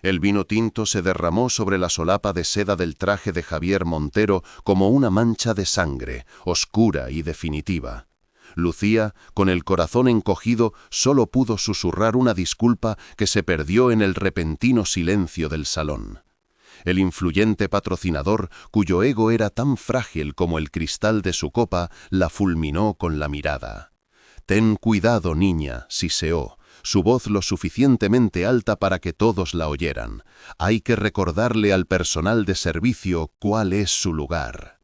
El vino tinto se derramó sobre la solapa de seda del traje de Javier Montero como una mancha de sangre, oscura y definitiva. Lucía, con el corazón encogido, solo pudo susurrar una disculpa que se perdió en el repentino silencio del salón. El influyente patrocinador, cuyo ego era tan frágil como el cristal de su copa, la fulminó con la mirada. «Ten cuidado, niña», siseó, su voz lo suficientemente alta para que todos la oyeran. «Hay que recordarle al personal de servicio cuál es su lugar».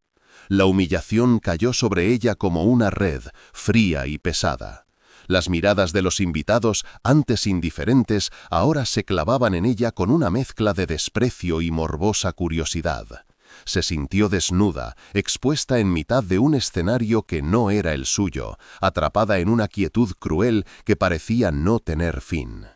La humillación cayó sobre ella como una red, fría y pesada. Las miradas de los invitados, antes indiferentes, ahora se clavaban en ella con una mezcla de desprecio y morbosa curiosidad. Se sintió desnuda, expuesta en mitad de un escenario que no era el suyo, atrapada en una quietud cruel que parecía no tener fin.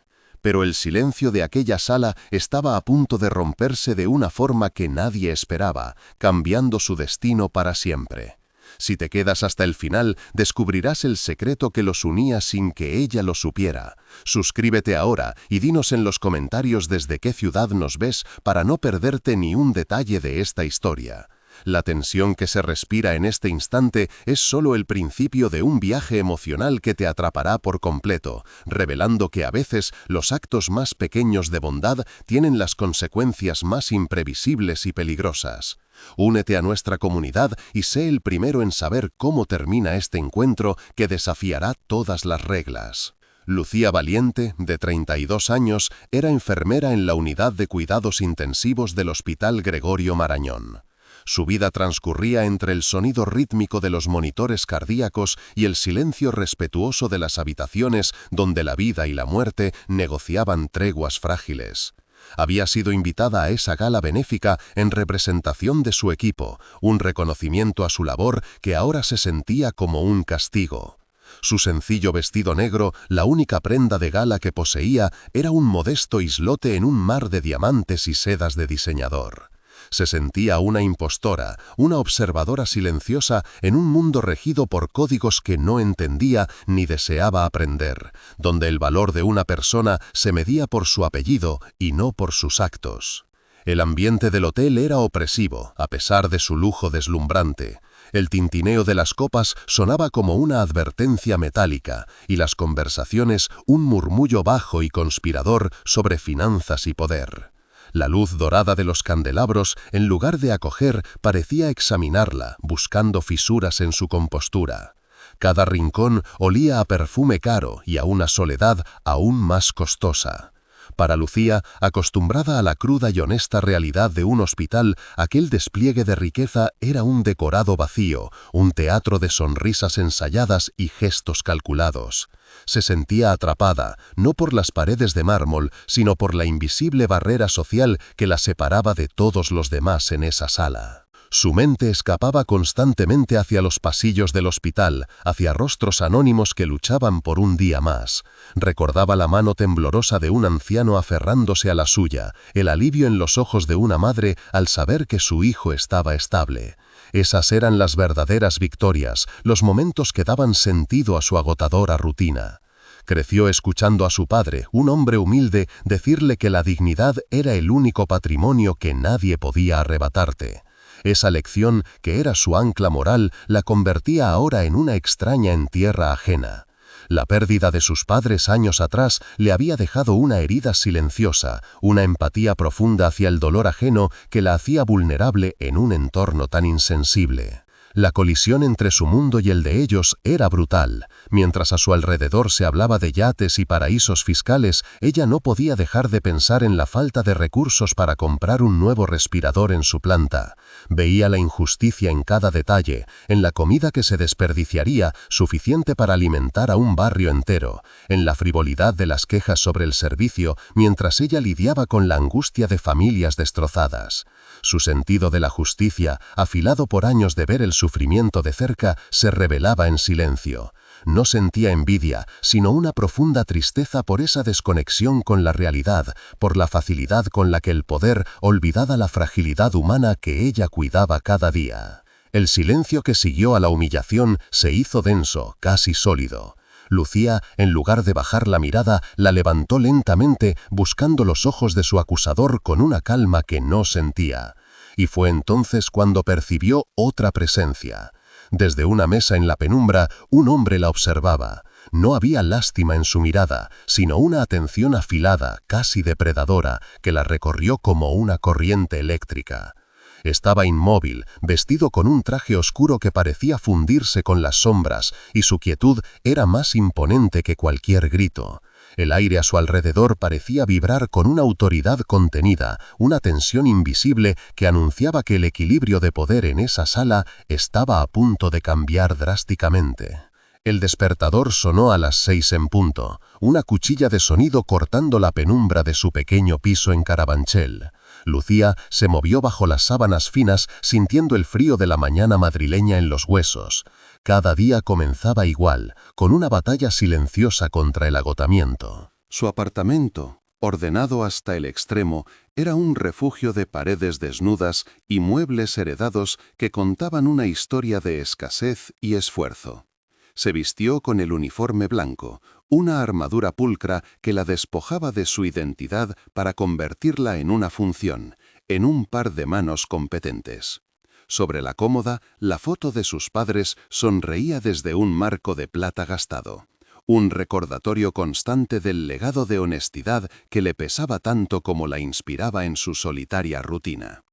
Pero el silencio de aquella sala estaba a punto de romperse de una forma que nadie esperaba, cambiando su destino para siempre. Si te quedas hasta el final, descubrirás el secreto que los unía sin que ella lo supiera. Suscríbete ahora y dinos en los comentarios desde qué ciudad nos ves para no perderte ni un detalle de esta historia. La tensión que se respira en este instante es solo el principio de un viaje emocional que te atrapará por completo, revelando que a veces los actos más pequeños de bondad tienen las consecuencias más imprevisibles y peligrosas. Únete a nuestra comunidad y sé el primero en saber cómo termina este encuentro que desafiará todas las reglas. Lucía Valiente, de 32 años, era enfermera en la unidad de cuidados intensivos del Hospital Gregorio Marañón. Su vida transcurría entre el sonido rítmico de los monitores cardíacos y el silencio respetuoso de las habitaciones donde la vida y la muerte negociaban treguas frágiles. Había sido invitada a esa gala benéfica en representación de su equipo, un reconocimiento a su labor que ahora se sentía como un castigo. Su sencillo vestido negro, la única prenda de gala que poseía, era un modesto islote en un mar de diamantes y sedas de diseñador. Se sentía una impostora, una observadora silenciosa en un mundo regido por códigos que no entendía ni deseaba aprender, donde el valor de una persona se medía por su apellido y no por sus actos. El ambiente del hotel era opresivo, a pesar de su lujo deslumbrante. El tintineo de las copas sonaba como una advertencia metálica y las conversaciones un murmullo bajo y conspirador sobre finanzas y poder. La luz dorada de los candelabros, en lugar de acoger, parecía examinarla, buscando fisuras en su compostura. Cada rincón olía a perfume caro y a una soledad aún más costosa. Para Lucía, acostumbrada a la cruda y honesta realidad de un hospital, aquel despliegue de riqueza era un decorado vacío, un teatro de sonrisas ensayadas y gestos calculados. Se sentía atrapada, no por las paredes de mármol, sino por la invisible barrera social que la separaba de todos los demás en esa sala. Su mente escapaba constantemente hacia los pasillos del hospital, hacia rostros anónimos que luchaban por un día más. Recordaba la mano temblorosa de un anciano aferrándose a la suya, el alivio en los ojos de una madre al saber que su hijo estaba estable. Esas eran las verdaderas victorias, los momentos que daban sentido a su agotadora rutina. Creció escuchando a su padre, un hombre humilde, decirle que la dignidad era el único patrimonio que nadie podía arrebatarte. Esa lección, que era su ancla moral, la convertía ahora en una extraña en tierra ajena. La pérdida de sus padres años atrás le había dejado una herida silenciosa, una empatía profunda hacia el dolor ajeno que la hacía vulnerable en un entorno tan insensible. La colisión entre su mundo y el de ellos era brutal. Mientras a su alrededor se hablaba de yates y paraísos fiscales, ella no podía dejar de pensar en la falta de recursos para comprar un nuevo respirador en su planta. Veía la injusticia en cada detalle, en la comida que se desperdiciaría, suficiente para alimentar a un barrio entero, en la frivolidad de las quejas sobre el servicio, mientras ella lidiaba con la angustia de familias destrozadas. Su sentido de la justicia, afilado por años de ver el sufrimiento de cerca, se revelaba en silencio. No sentía envidia, sino una profunda tristeza por esa desconexión con la realidad, por la facilidad con la que el poder olvidaba la fragilidad humana que ella cuidaba cada día. El silencio que siguió a la humillación se hizo denso, casi sólido. Lucía, en lugar de bajar la mirada, la levantó lentamente, buscando los ojos de su acusador con una calma que no sentía. Y fue entonces cuando percibió otra presencia. Desde una mesa en la penumbra, un hombre la observaba. No había lástima en su mirada, sino una atención afilada, casi depredadora, que la recorrió como una corriente eléctrica. Estaba inmóvil, vestido con un traje oscuro que parecía fundirse con las sombras, y su quietud era más imponente que cualquier grito. El aire a su alrededor parecía vibrar con una autoridad contenida, una tensión invisible que anunciaba que el equilibrio de poder en esa sala estaba a punto de cambiar drásticamente. El despertador sonó a las 6 en punto, una cuchilla de sonido cortando la penumbra de su pequeño piso en Carabanchel. Lucía se movió bajo las sábanas finas, sintiendo el frío de la mañana madrileña en los huesos. Cada día comenzaba igual, con una batalla silenciosa contra el agotamiento. Su apartamento, ordenado hasta el extremo, era un refugio de paredes desnudas y muebles heredados que contaban una historia de escasez y esfuerzo. Se vistió con el uniforme blanco, una armadura pulcra que la despojaba de su identidad para convertirla en una función, en un par de manos competentes. Sobre la cómoda, la foto de sus padres sonreía desde un marco de plata gastado, un recordatorio constante del legado de honestidad que le pesaba tanto como la inspiraba en su solitaria rutina.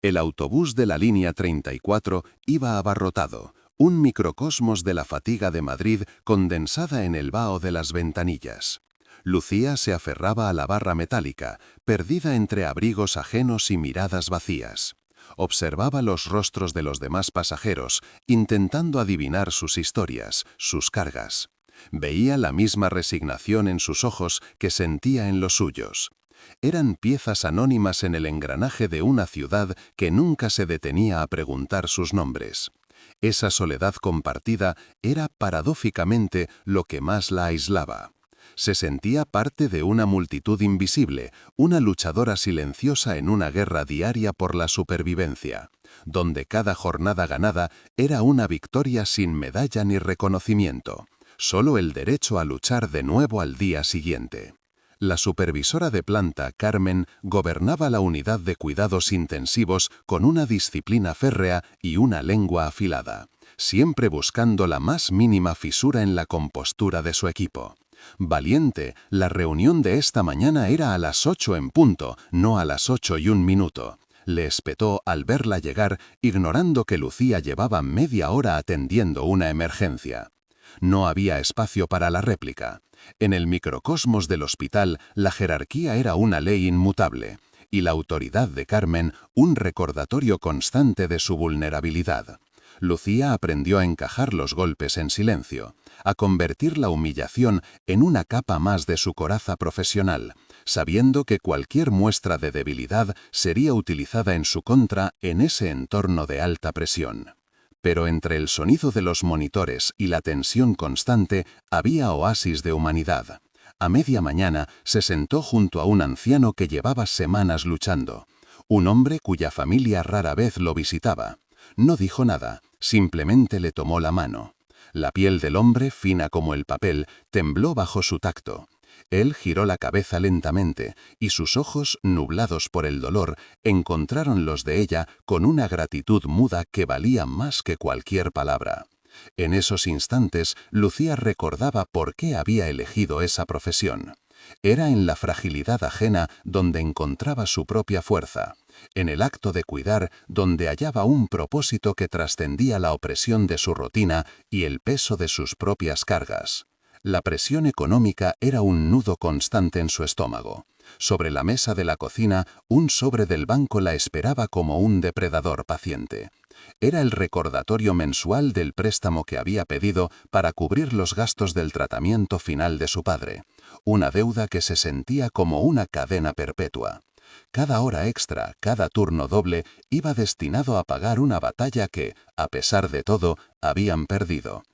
El autobús de la línea 34 iba abarrotado, un microcosmos de la fatiga de Madrid condensada en el vaho de las ventanillas. Lucía se aferraba a la barra metálica, perdida entre abrigos ajenos y miradas vacías. Observaba los rostros de los demás pasajeros, intentando adivinar sus historias, sus cargas. Veía la misma resignación en sus ojos que sentía en los suyos. Eran piezas anónimas en el engranaje de una ciudad que nunca se detenía a preguntar sus nombres. Esa soledad compartida era paradójicamente lo que más la aislaba. Se sentía parte de una multitud invisible, una luchadora silenciosa en una guerra diaria por la supervivencia, donde cada jornada ganada era una victoria sin medalla ni reconocimiento, solo el derecho a luchar de nuevo al día siguiente. La supervisora de planta, Carmen, gobernaba la unidad de cuidados intensivos con una disciplina férrea y una lengua afilada, siempre buscando la más mínima fisura en la compostura de su equipo. Valiente, la reunión de esta mañana era a las 8 en punto, no a las 8:01. Le espetó al verla llegar, ignorando que Lucía llevaba media hora atendiendo una emergencia. No había espacio para la réplica. En el microcosmos del hospital, la jerarquía era una ley inmutable, y la autoridad de Carmen un recordatorio constante de su vulnerabilidad. Lucía aprendió a encajar los golpes en silencio, a convertir la humillación en una capa más de su coraza profesional, sabiendo que cualquier muestra de debilidad sería utilizada en su contra en ese entorno de alta presión. Pero entre el sonido de los monitores y la tensión constante había oasis de humanidad. A media mañana se sentó junto a un anciano que llevaba semanas luchando, un hombre cuya familia rara vez lo visitaba. No dijo nada, simplemente le tomó la mano. La piel del hombre, fina como el papel, tembló bajo su tacto. Él giró la cabeza lentamente, y sus ojos, nublados por el dolor, encontraron los de ella con una gratitud muda que valía más que cualquier palabra. En esos instantes, Lucía recordaba por qué había elegido esa profesión. Era en la fragilidad ajena donde encontraba su propia fuerza, en el acto de cuidar donde hallaba un propósito que trascendía la opresión de su rutina y el peso de sus propias cargas. La presión económica era un nudo constante en su estómago. Sobre la mesa de la cocina, un sobre del banco la esperaba como un depredador paciente. Era el recordatorio mensual del préstamo que había pedido para cubrir los gastos del tratamiento final de su padre, una deuda que se sentía como una cadena perpetua. Cada hora extra, cada turno doble, iba destinado a pagar una batalla que, a pesar de todo, habían perdido.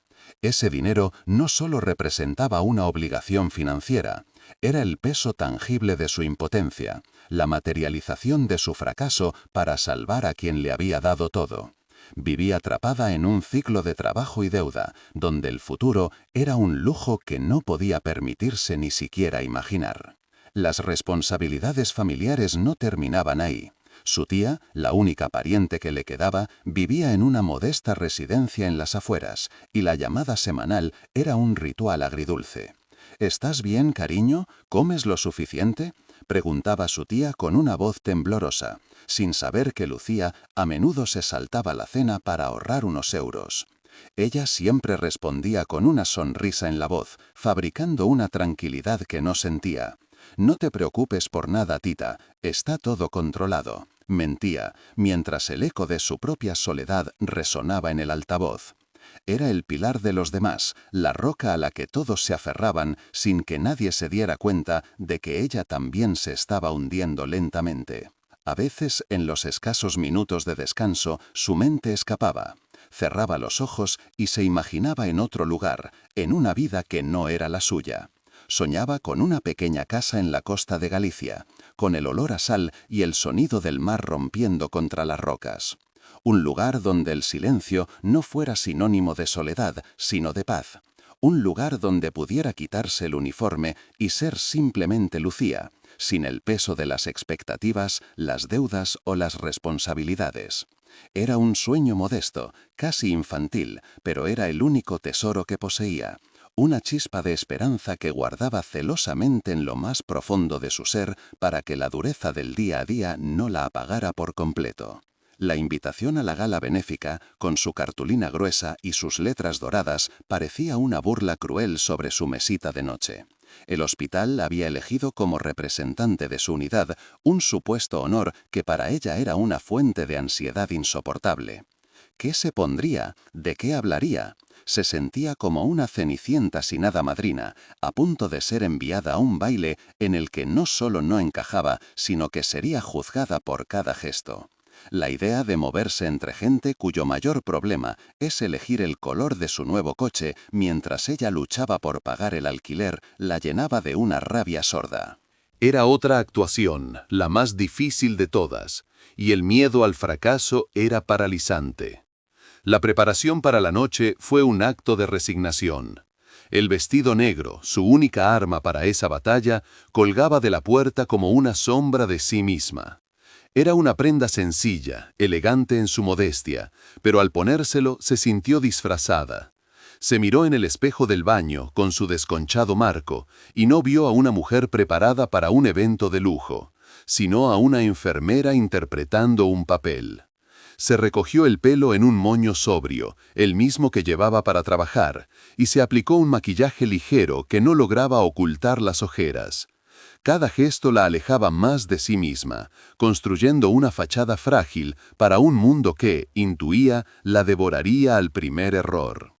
Ese dinero no solo representaba una obligación financiera, era el peso tangible de su impotencia, la materialización de su fracaso para salvar a quien le había dado todo. Vivía atrapada en un ciclo de trabajo y deuda, donde el futuro era un lujo que no podía permitirse ni siquiera imaginar. Las responsabilidades familiares no terminaban ahí. Su tía, la única pariente que le quedaba, vivía en una modesta residencia en las afueras, y la llamada semanal era un ritual agridulce. «¿Estás bien, cariño? ¿Comes lo suficiente?», preguntaba su tía con una voz temblorosa, sin saber que Lucía a menudo se saltaba la cena para ahorrar unos euros. Ella siempre respondía con una sonrisa en la voz, fabricando una tranquilidad que no sentía. «No te preocupes por nada, tita, está todo controlado», mentía, mientras el eco de su propia soledad resonaba en el altavoz. Era el pilar de los demás, la roca a la que todos se aferraban sin que nadie se diera cuenta de que ella también se estaba hundiendo lentamente. A veces, en los escasos minutos de descanso, su mente escapaba. Cerraba los ojos y se imaginaba en otro lugar, en una vida que no era la suya. Soñaba con una pequeña casa en la costa de Galicia, con el olor a sal y el sonido del mar rompiendo contra las rocas. Un lugar donde el silencio no fuera sinónimo de soledad, sino de paz. Un lugar donde pudiera quitarse el uniforme y ser simplemente Lucía, sin el peso de las expectativas, las deudas o las responsabilidades. Era un sueño modesto, casi infantil, pero era el único tesoro que poseía. Una chispa de esperanza que guardaba celosamente en lo más profundo de su ser para que la dureza del día a día no la apagara por completo. La invitación a la gala benéfica, con su cartulina gruesa y sus letras doradas, parecía una burla cruel sobre su mesita de noche. El hospital había elegido como representante de su unidad un supuesto honor que para ella era una fuente de ansiedad insoportable. ¿Qué se pondría? ¿De qué hablaría? Se sentía como una cenicienta sin hada madrina, a punto de ser enviada a un baile en el que no solo no encajaba, sino que sería juzgada por cada gesto. La idea de moverse entre gente cuyo mayor problema es elegir el color de su nuevo coche mientras ella luchaba por pagar el alquiler la llenaba de una rabia sorda. Era otra actuación, la más difícil de todas, y el miedo al fracaso era paralizante. La preparación para la noche fue un acto de resignación. El vestido negro, su única arma para esa batalla, colgaba de la puerta como una sombra de sí misma. Era una prenda sencilla, elegante en su modestia, pero al ponérselo se sintió disfrazada. Se miró en el espejo del baño con su desconchado marco y no vio a una mujer preparada para un evento de lujo, sino a una enfermera interpretando un papel. Se recogió el pelo en un moño sobrio, el mismo que llevaba para trabajar, y se aplicó un maquillaje ligero que no lograba ocultar las ojeras. Cada gesto la alejaba más de sí misma, construyendo una fachada frágil para un mundo que, intuía, la devoraría al primer error.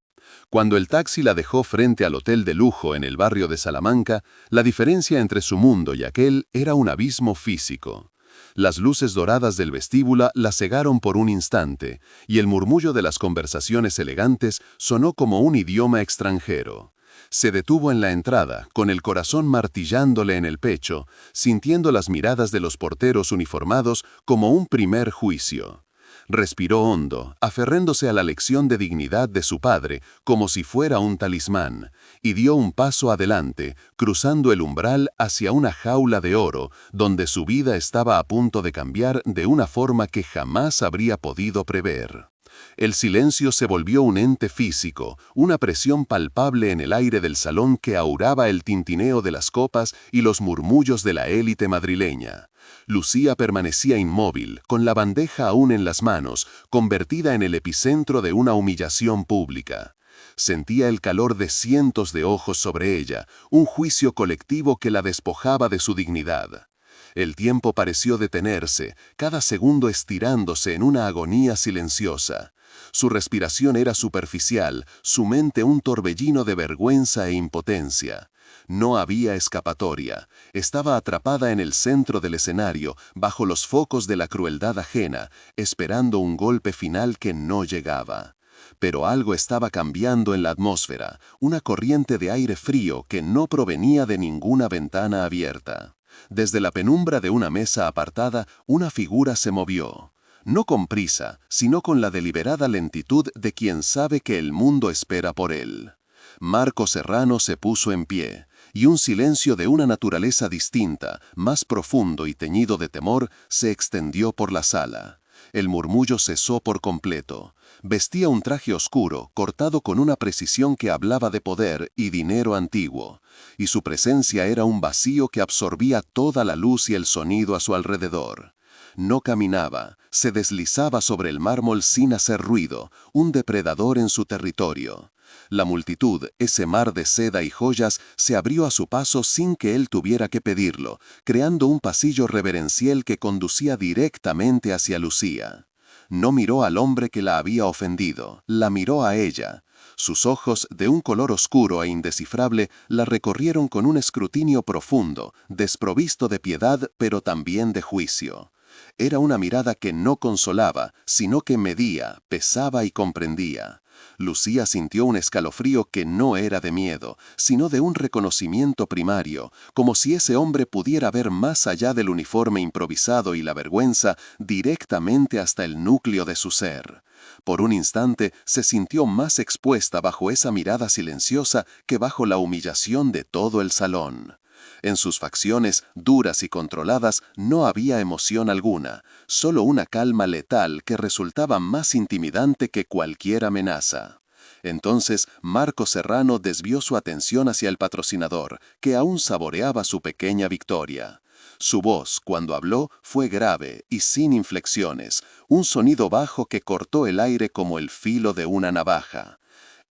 Cuando el taxi la dejó frente al hotel de lujo en el barrio de Salamanca, la diferencia entre su mundo y aquel era un abismo físico. Las luces doradas del vestíbulo la cegaron por un instante, y el murmullo de las conversaciones elegantes sonó como un idioma extranjero. Se detuvo en la entrada, con el corazón martillándole en el pecho, sintiendo las miradas de los porteros uniformados como un primer juicio. Respiró hondo, aferrándose a la lección de dignidad de su padre como si fuera un talismán, y dio un paso adelante, cruzando el umbral hacia una jaula de oro, donde su vida estaba a punto de cambiar de una forma que jamás habría podido prever. El silencio se volvió un ente físico, una presión palpable en el aire del salón que auraba el tintineo de las copas y los murmullos de la élite madrileña. Lucía permanecía inmóvil, con la bandeja aún en las manos, convertida en el epicentro de una humillación pública. Sentía el calor de cientos de ojos sobre ella, un juicio colectivo que la despojaba de su dignidad. El tiempo pareció detenerse, cada segundo estirándose en una agonía silenciosa. Su respiración era superficial, su mente un torbellino de vergüenza e impotencia. No había escapatoria. Estaba atrapada en el centro del escenario, bajo los focos de la crueldad ajena, esperando un golpe final que no llegaba. Pero algo estaba cambiando en la atmósfera, una corriente de aire frío que no provenía de ninguna ventana abierta. Desde la penumbra de una mesa apartada, una figura se movió. no con prisa, sino con la deliberada lentitud de quien sabe que el mundo espera por él. Marco Serrano se puso en pie, y un silencio de una naturaleza distinta, más profundo y teñido de temor, se extendió por la sala. El murmullo cesó por completo. Vestía un traje oscuro, cortado con una precisión que hablaba de poder y dinero antiguo, y su presencia era un vacío que absorbía toda la luz y el sonido a su alrededor. No caminaba, se deslizaba sobre el mármol sin hacer ruido, un depredador en su territorio. La multitud, ese mar de seda y joyas, se abrió a su paso sin que él tuviera que pedirlo, creando un pasillo reverencial que conducía directamente hacia Lucía. No miró al hombre que la había ofendido, la miró a ella. Sus ojos, de un color oscuro e indescifrable, la recorrieron con un escrutinio profundo, desprovisto de piedad pero también de juicio. Era una mirada que no consolaba, sino que medía, pesaba y comprendía. Lucía sintió un escalofrío que no era de miedo, sino de un reconocimiento primario, como si ese hombre pudiera ver más allá del uniforme improvisado y la vergüenza, directamente hasta el núcleo de su ser. Por un instante se sintió más expuesta bajo esa mirada silenciosa que bajo la humillación de todo el salón. En sus facciones, duras y controladas, no había emoción alguna, solo una calma letal que resultaba más intimidante que cualquier amenaza. Entonces, Marco Serrano desvió su atención hacia el patrocinador, que aún saboreaba su pequeña victoria. Su voz, cuando habló, fue grave y sin inflexiones, un sonido bajo que cortó el aire como el filo de una navaja.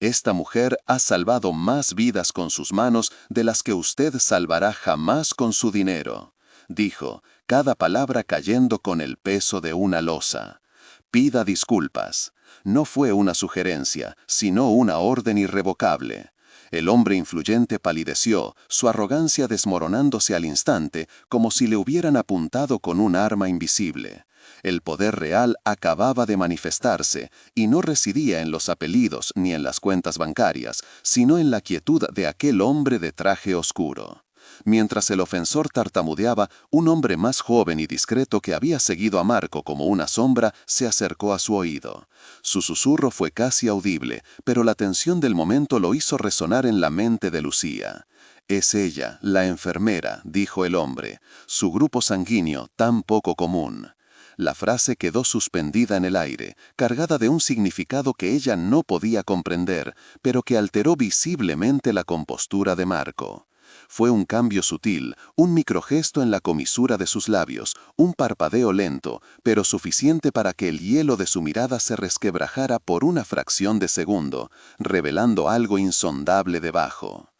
Esta mujer ha salvado más vidas con sus manos de las que usted salvará jamás con su dinero, dijo, cada palabra cayendo con el peso de una losa. Pida disculpas. No fue una sugerencia, sino una orden irrevocable. El hombre influyente palideció, su arrogancia desmoronándose al instante, como si le hubieran apuntado con un arma invisible. El poder real acababa de manifestarse, y no residía en los apellidos ni en las cuentas bancarias, sino en la quietud de aquel hombre de traje oscuro. Mientras el ofensor tartamudeaba, un hombre más joven y discreto que había seguido a Marco como una sombra se acercó a su oído. Su susurro fue casi audible, pero la tensión del momento lo hizo resonar en la mente de Lucía. «Es ella, la enfermera», dijo el hombre, «su grupo sanguíneo tan poco común». La frase quedó suspendida en el aire, cargada de un significado que ella no podía comprender, pero que alteró visiblemente la compostura de Marco. Fue un cambio sutil, un microgesto en la comisura de sus labios, un parpadeo lento, pero suficiente para que el hielo de su mirada se resquebrajara por una fracción de segundo, revelando algo insondable debajo.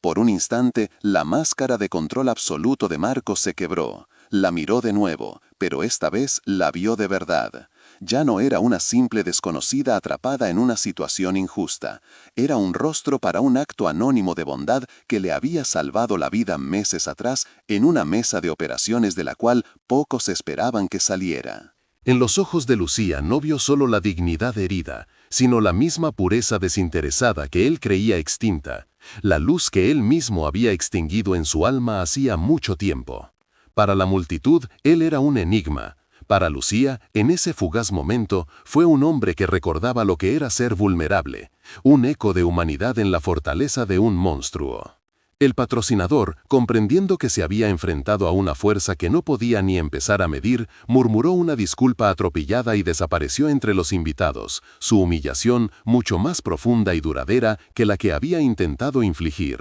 Por un instante, la máscara de control absoluto de Marco se quebró. La miró de nuevo, pero esta vez la vio de verdad. Ya no era una simple desconocida atrapada en una situación injusta. Era un rostro para un acto anónimo de bondad que le había salvado la vida meses atrás en una mesa de operaciones de la cual pocos esperaban que saliera. En los ojos de Lucía no vio solo la dignidad herida, sino la misma pureza desinteresada que él creía extinta, la luz que él mismo había extinguido en su alma hacía mucho tiempo. Para la multitud, él era un enigma. Para Lucía, en ese fugaz momento, fue un hombre que recordaba lo que era ser vulnerable, un eco de humanidad en la fortaleza de un monstruo. El patrocinador, comprendiendo que se había enfrentado a una fuerza que no podía ni empezar a medir, murmuró una disculpa atropellada y desapareció entre los invitados, su humillación mucho más profunda y duradera que la que había intentado infligir.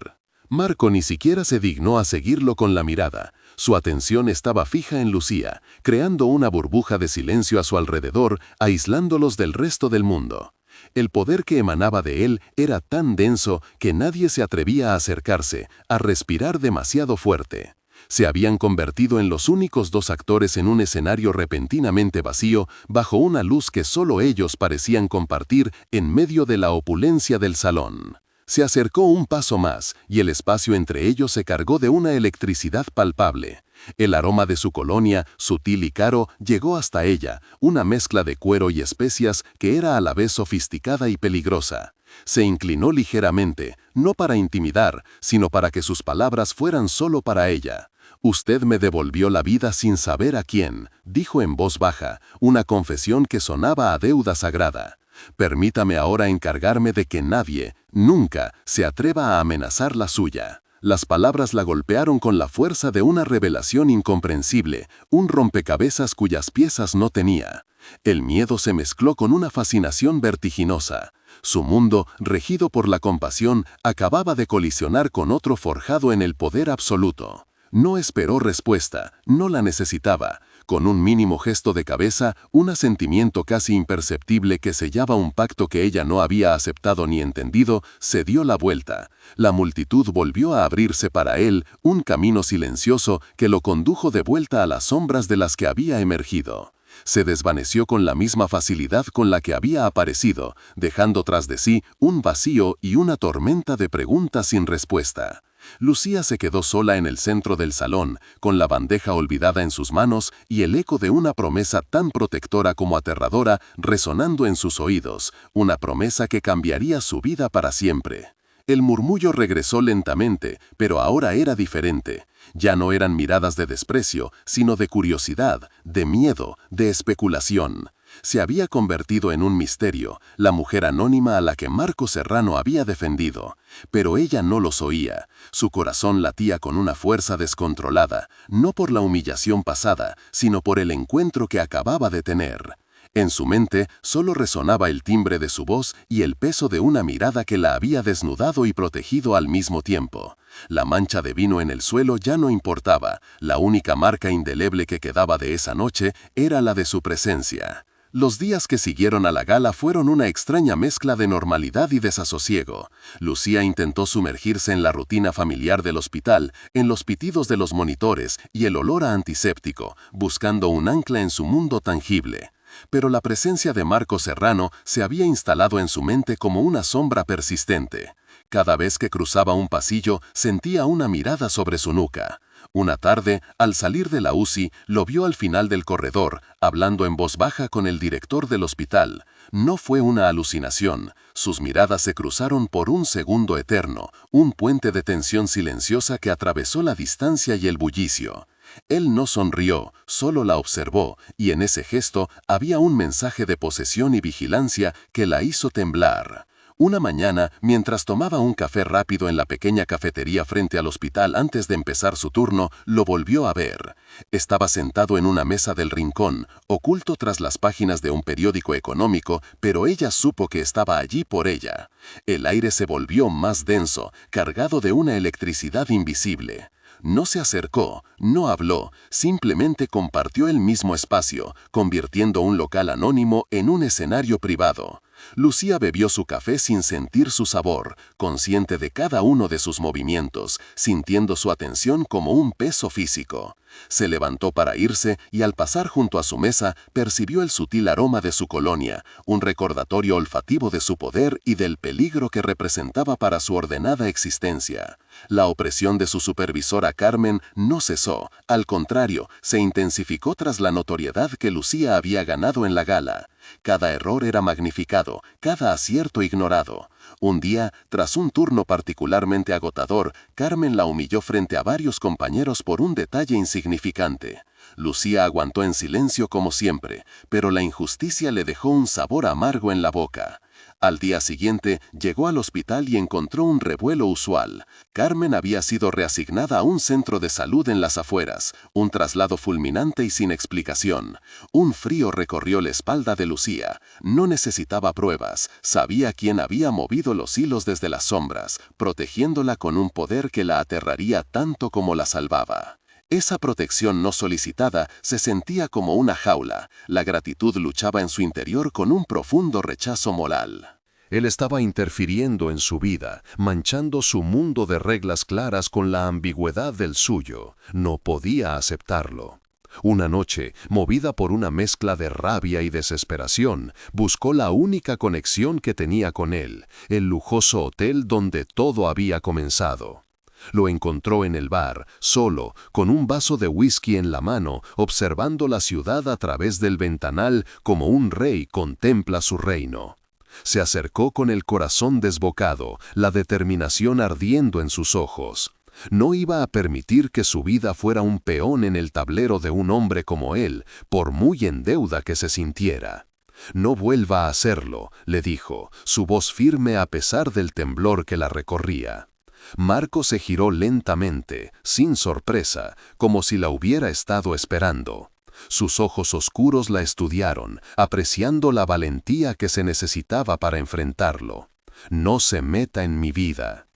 Marco ni siquiera se dignó a seguirlo con la mirada. Su atención estaba fija en Lucía, creando una burbuja de silencio a su alrededor, aislándolos del resto del mundo. El poder que emanaba de él era tan denso que nadie se atrevía a acercarse, a respirar demasiado fuerte. Se habían convertido en los únicos dos actores en un escenario repentinamente vacío, bajo una luz que solo ellos parecían compartir en medio de la opulencia del salón. Se acercó un paso más, y el espacio entre ellos se cargó de una electricidad palpable. El aroma de su colonia, sutil y caro, llegó hasta ella, una mezcla de cuero y especias que era a la vez sofisticada y peligrosa. Se inclinó ligeramente, no para intimidar, sino para que sus palabras fueran solo para ella. Usted me devolvió la vida sin saber a quién, dijo en voz baja, una confesión que sonaba a deuda sagrada. Permítame ahora encargarme de que nadie, nunca, se atreva a amenazar la suya. Las palabras la golpearon con la fuerza de una revelación incomprensible, un rompecabezas cuyas piezas no tenía. El miedo se mezcló con una fascinación vertiginosa. Su mundo, regido por la compasión, acababa de colisionar con otro forjado en el poder absoluto. No esperó respuesta, no la necesitaba. Con un mínimo gesto de cabeza, un asentimiento casi imperceptible que sellaba un pacto que ella no había aceptado ni entendido, se dio la vuelta. La multitud volvió a abrirse para él, un camino silencioso que lo condujo de vuelta a las sombras de las que había emergido. Se desvaneció con la misma facilidad con la que había aparecido, dejando tras de sí un vacío y una tormenta de preguntas sin respuesta. Lucía se quedó sola en el centro del salón, con la bandeja olvidada en sus manos y el eco de una promesa tan protectora como aterradora resonando en sus oídos, una promesa que cambiaría su vida para siempre. El murmullo regresó lentamente, pero ahora era diferente. Ya no eran miradas de desprecio, sino de curiosidad, de miedo, de especulación. Se había convertido en un misterio, la mujer anónima a la que Marco Serrano había defendido. Pero ella no los oía. Su corazón latía con una fuerza descontrolada, no por la humillación pasada, sino por el encuentro que acababa de tener. En su mente solo resonaba el timbre de su voz y el peso de una mirada que la había desnudado y protegido al mismo tiempo. La mancha de vino en el suelo ya no importaba, la única marca indeleble que quedaba de esa noche era la de su presencia. Los días que siguieron a la gala fueron una extraña mezcla de normalidad y desasosiego. Lucía intentó sumergirse en la rutina familiar del hospital, en los pitidos de los monitores y el olor a antiséptico, buscando un ancla en su mundo tangible. Pero la presencia de Marco Serrano se había instalado en su mente como una sombra persistente. Cada vez que cruzaba un pasillo, sentía una mirada sobre su nuca. Una tarde, al salir de la UCI, lo vio al final del corredor, hablando en voz baja con el director del hospital. No fue una alucinación. Sus miradas se cruzaron por un segundo eterno, un puente de tensión silenciosa que atravesó la distancia y el bullicio. Él no sonrió, solo la observó, y en ese gesto había un mensaje de posesión y vigilancia que la hizo temblar. Una mañana, mientras tomaba un café rápido en la pequeña cafetería frente al hospital antes de empezar su turno, lo volvió a ver. Estaba sentado en una mesa del rincón, oculto tras las páginas de un periódico económico, pero ella supo que estaba allí por ella. El aire se volvió más denso, cargado de una electricidad invisible. No se acercó, no habló, simplemente compartió el mismo espacio, convirtiendo un local anónimo en un escenario privado. Lucía bebió su café sin sentir su sabor, consciente de cada uno de sus movimientos, sintiendo su atención como un peso físico. Se levantó para irse y al pasar junto a su mesa percibió el sutil aroma de su colonia, un recordatorio olfativo de su poder y del peligro que representaba para su ordenada existencia. La opresión de su supervisora Carmen no cesó, al contrario, se intensificó tras la notoriedad que Lucía había ganado en la gala. Cada error era magnificado, cada acierto ignorado. Un día, tras un turno particularmente agotador, Carmen la humilló frente a varios compañeros por un detalle insignificante. Lucía aguantó en silencio como siempre, pero la injusticia le dejó un sabor amargo en la boca. Al día siguiente, llegó al hospital y encontró un revuelo usual. Carmen había sido reasignada a un centro de salud en las afueras, un traslado fulminante y sin explicación. Un frío recorrió la espalda de Lucía. No necesitaba pruebas, sabía quién había movido los hilos desde las sombras, protegiéndola con un poder que la aterraría tanto como la salvaba. Esa protección no solicitada se sentía como una jaula. La gratitud luchaba en su interior con un profundo rechazo moral. Él estaba interfiriendo en su vida, manchando su mundo de reglas claras con la ambigüedad del suyo. No podía aceptarlo. Una noche, movida por una mezcla de rabia y desesperación, buscó la única conexión que tenía con él, el lujoso hotel donde todo había comenzado. Lo encontró en el bar, solo, con un vaso de whisky en la mano, observando la ciudad a través del ventanal como un rey contempla su reino. Se acercó con el corazón desbocado, la determinación ardiendo en sus ojos. No iba a permitir que su vida fuera un peón en el tablero de un hombre como él, por muy en deuda que se sintiera. «No vuelva a hacerlo», le dijo, su voz firme a pesar del temblor que la recorría. Marco se giró lentamente, sin sorpresa, como si la hubiera estado esperando. Sus ojos oscuros la estudiaron, apreciando la valentía que se necesitaba para enfrentarlo. «No se meta en mi vida».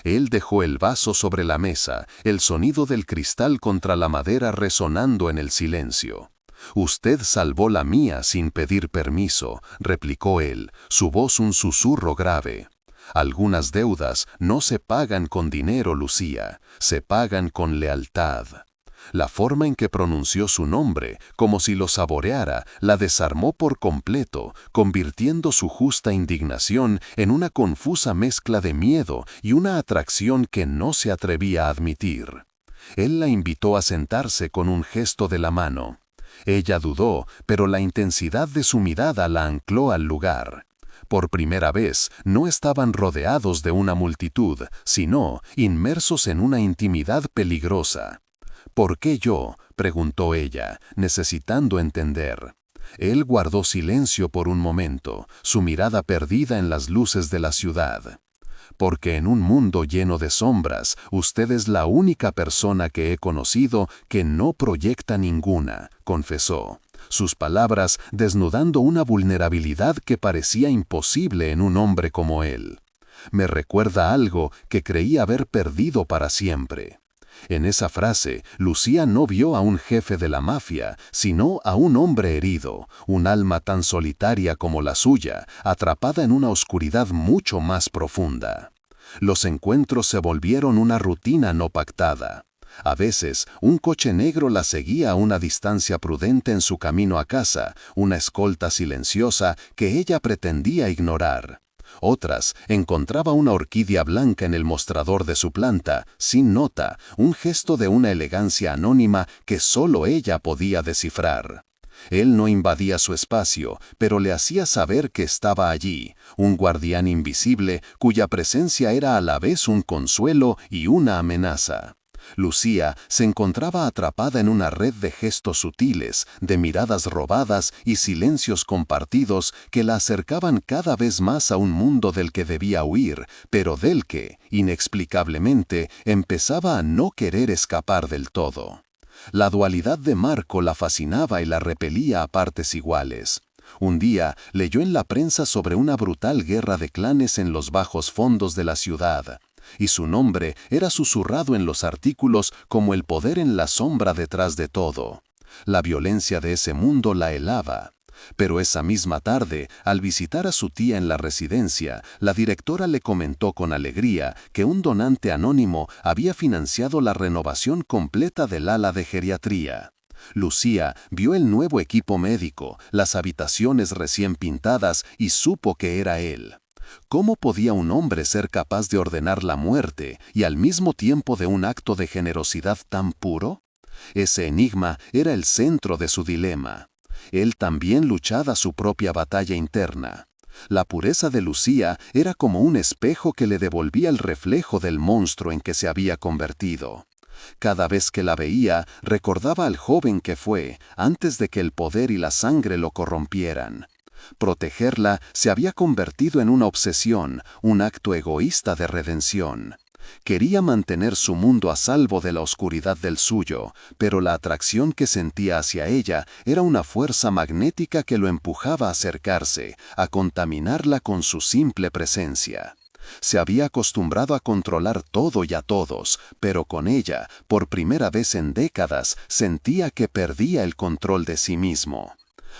Él dejó el vaso sobre la mesa, el sonido del cristal contra la madera resonando en el silencio. «Usted salvó la mía sin pedir permiso», replicó él, su voz un susurro grave. «Algunas deudas no se pagan con dinero, Lucía, se pagan con lealtad». La forma en que pronunció su nombre, como si lo saboreara, la desarmó por completo, convirtiendo su justa indignación en una confusa mezcla de miedo y una atracción que no se atrevía a admitir. Él la invitó a sentarse con un gesto de la mano. Ella dudó, pero la intensidad de su mirada la ancló al lugar. Por primera vez, no estaban rodeados de una multitud, sino inmersos en una intimidad peligrosa. «¿Por qué yo?», preguntó ella, necesitando entender. Él guardó silencio por un momento, su mirada perdida en las luces de la ciudad. «Porque en un mundo lleno de sombras, usted es la única persona que he conocido que no proyecta ninguna», confesó, sus palabras desnudando una vulnerabilidad que parecía imposible en un hombre como él. «Me recuerda algo que creí haber perdido para siempre». En esa frase, Lucía no vio a un jefe de la mafia, sino a un hombre herido, un alma tan solitaria como la suya, atrapada en una oscuridad mucho más profunda. Los encuentros se volvieron una rutina no pactada. A veces, un coche negro la seguía a una distancia prudente en su camino a casa, una escolta silenciosa que ella pretendía ignorar. Otras, encontraba una orquídea blanca en el mostrador de su planta, sin nota, un gesto de una elegancia anónima que solo ella podía descifrar. Él no invadía su espacio, pero le hacía saber que estaba allí, un guardián invisible cuya presencia era a la vez un consuelo y una amenaza. Lucía se encontraba atrapada en una red de gestos sutiles, de miradas robadas y silencios compartidos que la acercaban cada vez más a un mundo del que debía huir, pero del que, inexplicablemente, empezaba a no querer escapar del todo. La dualidad de Marco la fascinaba y la repelía a partes iguales. Un día leyó en la prensa sobre una brutal guerra de clanes en los bajos fondos de la ciudad, y su nombre era susurrado en los artículos como el poder en la sombra detrás de todo. La violencia de ese mundo la helaba. Pero esa misma tarde, al visitar a su tía en la residencia, la directora le comentó con alegría que un donante anónimo había financiado la renovación completa del ala de geriatría. Lucía vio el nuevo equipo médico, las habitaciones recién pintadas y supo que era él. ¿Cómo podía un hombre ser capaz de ordenar la muerte y al mismo tiempo de un acto de generosidad tan puro? Ese enigma era el centro de su dilema. Él también luchaba su propia batalla interna. La pureza de Lucía era como un espejo que le devolvía el reflejo del monstruo en que se había convertido. Cada vez que la veía, recordaba al joven que fue, antes de que el poder y la sangre lo corrompieran. Protegerla se había convertido en una obsesión, un acto egoísta de redención. Quería mantener su mundo a salvo de la oscuridad del suyo, pero la atracción que sentía hacia ella era una fuerza magnética que lo empujaba a acercarse, a contaminarla con su simple presencia. Se había acostumbrado a controlar todo y a todos, pero con ella, por primera vez en décadas, sentía que perdía el control de sí mismo.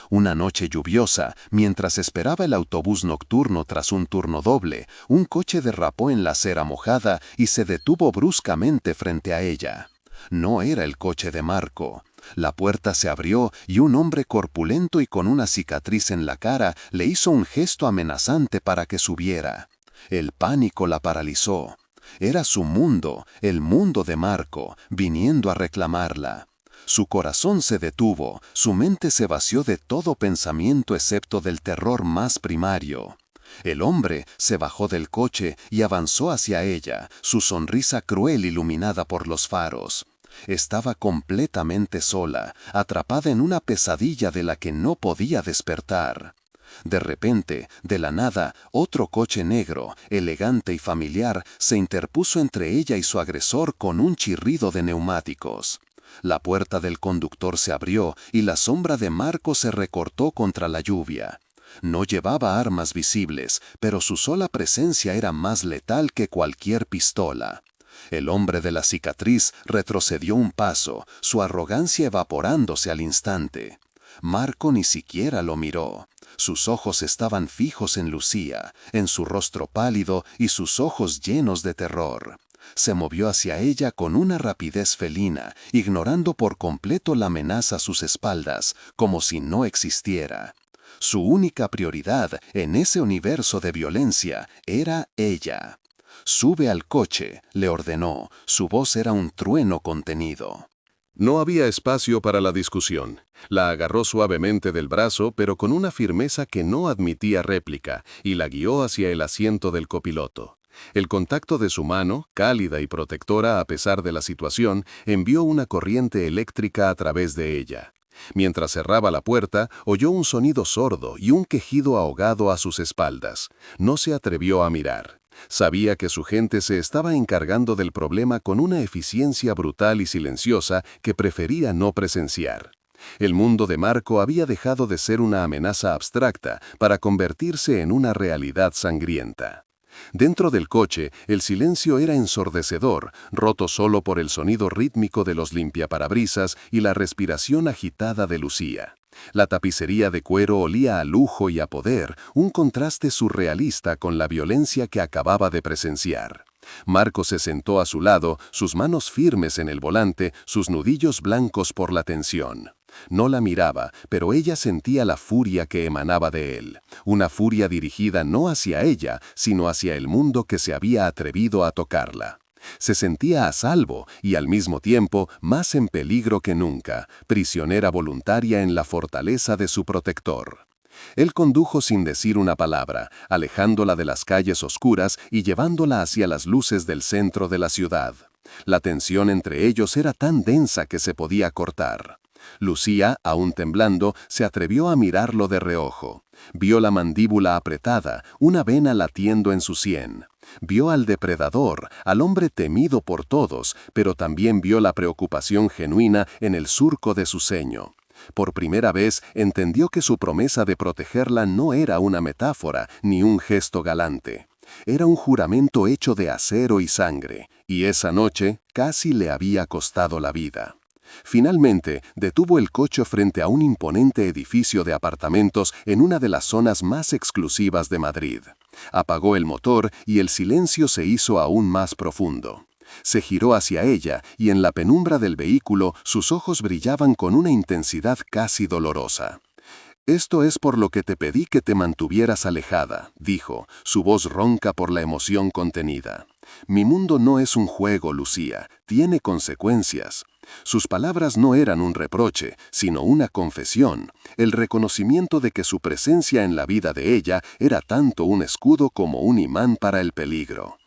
Una noche lluviosa, mientras esperaba el autobús nocturno tras un turno doble, un coche derrapó en la acera mojada y se detuvo bruscamente frente a ella. No era el coche de Marco. La puerta se abrió y un hombre corpulento y con una cicatriz en la cara le hizo un gesto amenazante para que subiera. El pánico la paralizó. Era su mundo, el mundo de Marco, viniendo a reclamarla. Su corazón se detuvo, su mente se vació de todo pensamiento excepto del terror más primario. El hombre se bajó del coche y avanzó hacia ella, su sonrisa cruel iluminada por los faros. Estaba completamente sola, atrapada en una pesadilla de la que no podía despertar. De repente, de la nada, otro coche negro, elegante y familiar, se interpuso entre ella y su agresor con un chirrido de neumáticos. La puerta del conductor se abrió y la sombra de Marco se recortó contra la lluvia. No llevaba armas visibles, pero su sola presencia era más letal que cualquier pistola. El hombre de la cicatriz retrocedió un paso, su arrogancia evaporándose al instante. Marco ni siquiera lo miró. Sus ojos estaban fijos en Lucía, en su rostro pálido y sus ojos llenos de terror. Se movió hacia ella con una rapidez felina, ignorando por completo la amenaza a sus espaldas, como si no existiera. Su única prioridad en ese universo de violencia era ella. «Sube al coche», le ordenó. Su voz era un trueno contenido. No había espacio para la discusión. La agarró suavemente del brazo, pero con una firmeza que no admitía réplica, y la guió hacia el asiento del copiloto. El contacto de su mano, cálida y protectora a pesar de la situación, envió una corriente eléctrica a través de ella. Mientras cerraba la puerta, oyó un sonido sordo y un quejido ahogado a sus espaldas. No se atrevió a mirar. Sabía que su gente se estaba encargando del problema con una eficiencia brutal y silenciosa que prefería no presenciar. El mundo de Marco había dejado de ser una amenaza abstracta para convertirse en una realidad sangrienta. Dentro del coche, el silencio era ensordecedor, roto solo por el sonido rítmico de los limpiaparabrisas y la respiración agitada de Lucía. La tapicería de cuero olía a lujo y a poder, un contraste surrealista con la violencia que acababa de presenciar. Marco se sentó a su lado, sus manos firmes en el volante, sus nudillos blancos por la tensión. No la miraba, pero ella sentía la furia que emanaba de él. Una furia dirigida no hacia ella, sino hacia el mundo que se había atrevido a tocarla. Se sentía a salvo y al mismo tiempo más en peligro que nunca, prisionera voluntaria en la fortaleza de su protector. Él condujo sin decir una palabra, alejándola de las calles oscuras y llevándola hacia las luces del centro de la ciudad. La tensión entre ellos era tan densa que se podía cortar. Lucía, aún temblando, se atrevió a mirarlo de reojo. Vio la mandíbula apretada, una vena latiendo en su sien. Vio al depredador, al hombre temido por todos, pero también vio la preocupación genuina en el surco de su ceño. Por primera vez entendió que su promesa de protegerla no era una metáfora ni un gesto galante. Era un juramento hecho de acero y sangre, y esa noche casi le había costado la vida. Finalmente, detuvo el coche frente a un imponente edificio de apartamentos en una de las zonas más exclusivas de Madrid. Apagó el motor y el silencio se hizo aún más profundo. Se giró hacia ella y en la penumbra del vehículo sus ojos brillaban con una intensidad casi dolorosa. «Esto es por lo que te pedí que te mantuvieras alejada», dijo, su voz ronca por la emoción contenida. «Mi mundo no es un juego, Lucía, tiene consecuencias». Sus palabras no eran un reproche, sino una confesión, el reconocimiento de que su presencia en la vida de ella era tanto un escudo como un imán para el peligro.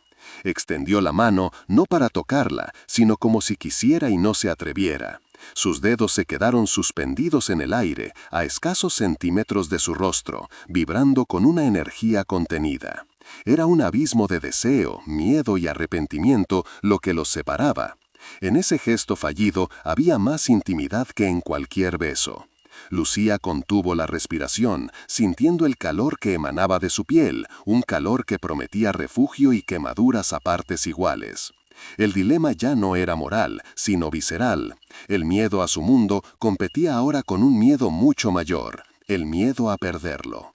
Extendió la mano no para tocarla, sino como si quisiera y no se atreviera. Sus dedos se quedaron suspendidos en el aire, a escasos centímetros de su rostro, vibrando con una energía contenida. Era un abismo de deseo, miedo y arrepentimiento lo que los separaba. En ese gesto fallido había más intimidad que en cualquier beso. Lucía contuvo la respiración, sintiendo el calor que emanaba de su piel, un calor que prometía refugio y quemaduras a partes iguales. El dilema ya no era moral, sino visceral. El miedo a su mundo competía ahora con un miedo mucho mayor, el miedo a perderlo.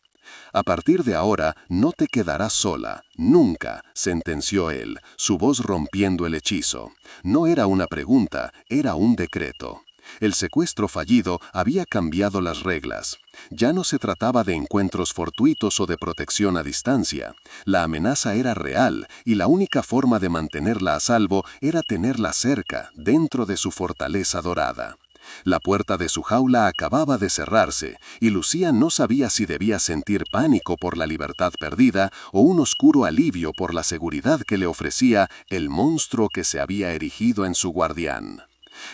«A partir de ahora no te quedarás sola, nunca», sentenció él, su voz rompiendo el hechizo. No era una pregunta, era un decreto. El secuestro fallido había cambiado las reglas. Ya no se trataba de encuentros fortuitos o de protección a distancia. La amenaza era real y la única forma de mantenerla a salvo era tenerla cerca, dentro de su fortaleza dorada. La puerta de su jaula acababa de cerrarse, y Lucía no sabía si debía sentir pánico por la libertad perdida o un oscuro alivio por la seguridad que le ofrecía el monstruo que se había erigido en su guardián.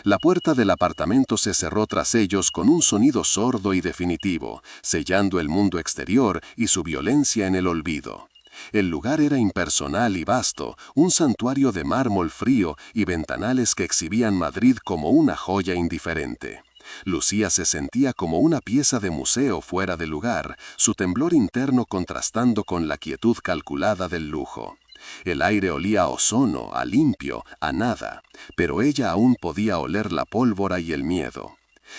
La puerta del apartamento se cerró tras ellos con un sonido sordo y definitivo, sellando el mundo exterior y su violencia en el olvido. El lugar era impersonal y vasto, un santuario de mármol frío y ventanales que exhibían Madrid como una joya indiferente. Lucía se sentía como una pieza de museo fuera de lugar, su temblor interno contrastando con la quietud calculada del lujo. El aire olía a ozono, a limpio, a nada, pero ella aún podía oler la pólvora y el miedo.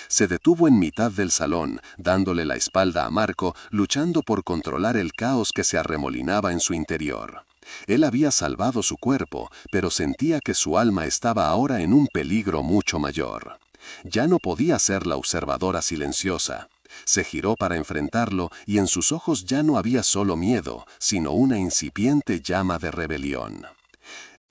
Se detuvo en mitad del salón, dándole la espalda a Marco, luchando por controlar el caos que se arremolinaba en su interior. Él había salvado su cuerpo, pero sentía que su alma estaba ahora en un peligro mucho mayor. Ya no podía ser la observadora silenciosa. Se giró para enfrentarlo y en sus ojos ya no había solo miedo, sino una incipiente llama de rebelión.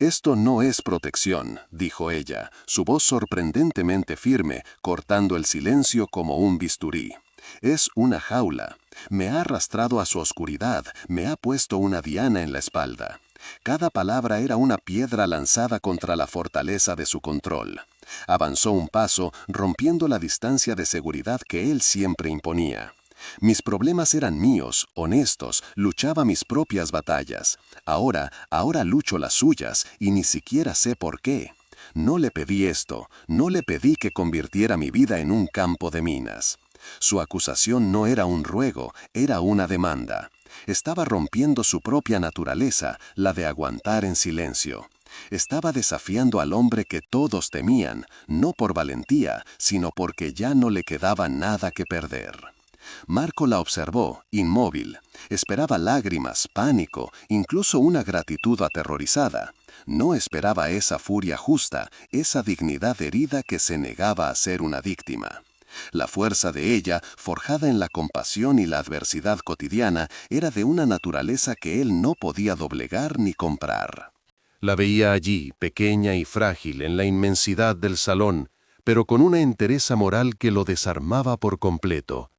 «Esto no es protección», dijo ella, su voz sorprendentemente firme, cortando el silencio como un bisturí. «Es una jaula. Me ha arrastrado a su oscuridad, me ha puesto una diana en la espalda». Cada palabra era una piedra lanzada contra la fortaleza de su control. Avanzó un paso, rompiendo la distancia de seguridad que él siempre imponía. Mis problemas eran míos, honestos, luchaba mis propias batallas. Ahora lucho las suyas y ni siquiera sé por qué. No le pedí esto, no le pedí que convirtiera mi vida en un campo de minas. Su acusación no era un ruego, era una demanda. Estaba rompiendo su propia naturaleza, la de aguantar en silencio. Estaba desafiando al hombre que todos temían, no por valentía, sino porque ya no le quedaba nada que perder. Marco la observó, inmóvil. Esperaba lágrimas, pánico, incluso una gratitud aterrorizada. No esperaba esa furia justa, esa dignidad herida que se negaba a ser una víctima. La fuerza de ella, forjada en la compasión y la adversidad cotidiana, era de una naturaleza que él no podía doblegar ni comprar. La veía allí, pequeña y frágil, en la inmensidad del salón, pero con una entereza moral que lo desarmaba por completo.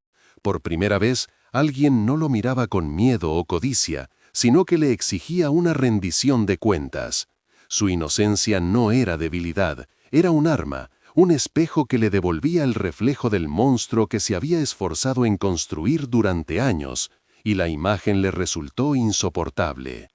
Por primera vez, alguien no lo miraba con miedo o codicia, sino que le exigía una rendición de cuentas. Su inocencia no era debilidad, era un arma, un espejo que le devolvía el reflejo del monstruo que se había esforzado en construir durante años, y la imagen le resultó insoportable.